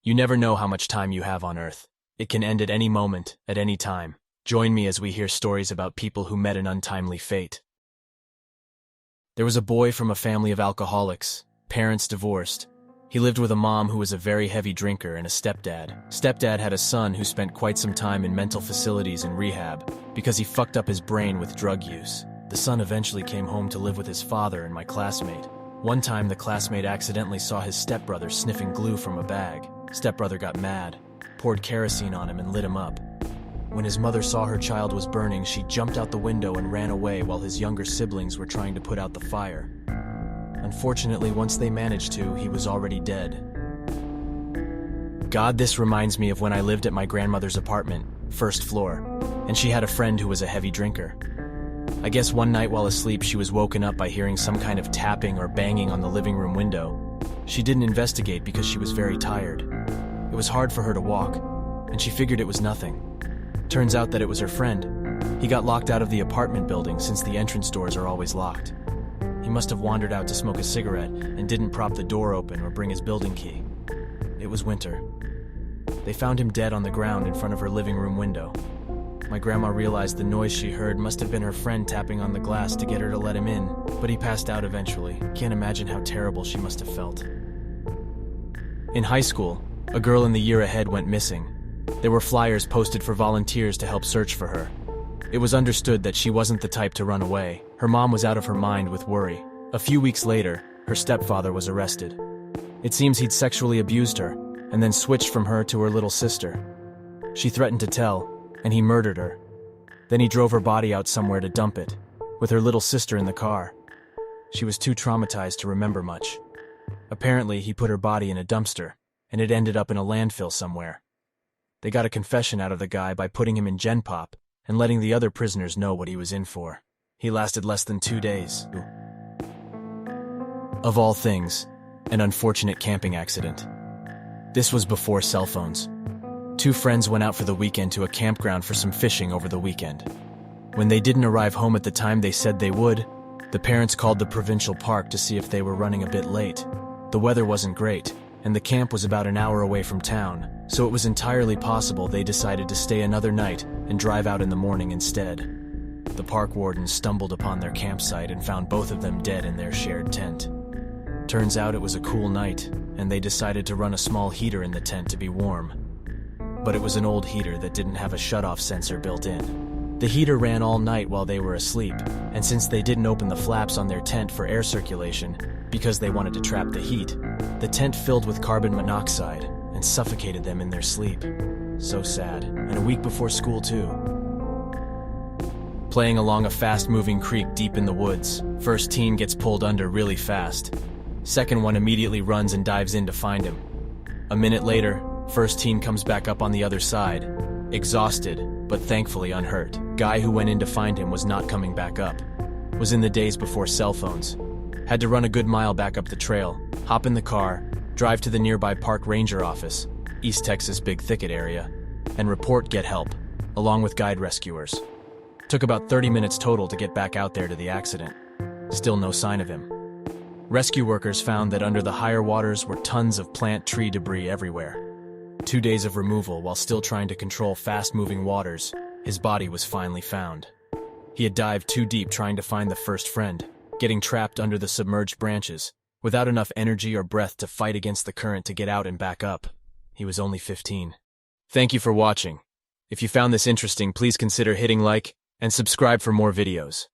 You never know how much time you have on Earth. It can end at any moment, at any time. Join me as we hear stories about people who met an untimely fate. There was a boy from a family of alcoholics, parents divorced. He lived with a mom who was a very heavy drinker and a stepdad. Stepdad had a son who spent quite some time in mental facilities and rehab because he fucked up his brain with drug use. The son eventually came home to live with his father and my classmate. One time the classmate accidentally saw his stepbrother sniffing glue from a bag. Stepbrother got mad, poured kerosene on him and lit him up. When his mother saw her child was burning, she jumped out the window and ran away while his younger siblings were trying to put out the fire. Unfortunately, once they managed to, he was already dead. God, this reminds me of when I lived at my grandmother's apartment, first floor, and she had a friend who was a heavy drinker. I guess one night while asleep she was woken up by hearing some kind of tapping or banging on the living room window. She didn't investigate because she was very tired. It was hard for her to walk, and she figured it was nothing. Turns out that it was her friend. He got locked out of the apartment building since the entrance doors are always locked. He must have wandered out to smoke a cigarette and didn't prop the door open or bring his building key. It was winter. They found him dead on the ground in front of her living room window. My grandma realized the noise she heard must have been her friend tapping on the glass to get her to let him in, but he passed out eventually. Can't imagine how terrible she must have felt. In high school, a girl in the year ahead went missing. There were flyers posted for volunteers to help search for her. It was understood that she wasn't the type to run away. Her mom was out of her mind with worry. A few weeks later, her stepfather was arrested. It seems he'd sexually abused her, and then switched from her to her little sister. She threatened to tell, and he murdered her. Then he drove her body out somewhere to dump it, with her little sister in the car. She was too traumatized to remember much. Apparently, he put her body in a dumpster, and it ended up in a landfill somewhere. They got a confession out of the guy by putting him in Gen Pop and letting the other prisoners know what he was in for. He lasted less than 2 days. Of all things, an unfortunate camping accident. This was before cell phones. 2 friends went out for the weekend to a campground for some fishing over the weekend. When they didn't arrive home at the time they said they would, the parents called the provincial park to see if they were running a bit late. The weather wasn't great, and the camp was about an hour away from town, so it was entirely possible they decided to stay another night and drive out in the morning instead. The park warden stumbled upon their campsite and found both of them dead in their shared tent. Turns out it was a cool night, and they decided to run a small heater in the tent to be warm. But it was an old heater that didn't have a shut-off sensor built in. The heater ran all night while they were asleep, and since they didn't open the flaps on their tent for air circulation, because they wanted to trap the heat, the tent filled with carbon monoxide and suffocated them in their sleep. So sad. And a week before school, too. Playing along a fast-moving creek deep in the woods, first teen gets pulled under really fast. Second one immediately runs and dives in to find him. A minute later, first teen comes back up on the other side, exhausted, but thankfully unhurt. Guy who went in to find him was not coming back up. Was in the days before cell phones. Had to run a good mile back up the trail, hop in the car, drive to the nearby park ranger office, East Texas Big Thicket area, and report get help, along with guide rescuers. Took about 30 minutes total to get back out there to the accident. Still no sign of him. Rescue workers found that under the higher waters were tons of plant tree debris everywhere. 2 days of removal while still trying to control fast-moving waters, his body was finally found. He had dived too deep trying to find the first friend, getting trapped under the submerged branches, without enough energy or breath to fight against the current to get out and back up. He was only 15. Thank you for watching. If you found this interesting, please consider hitting like and subscribe for more videos.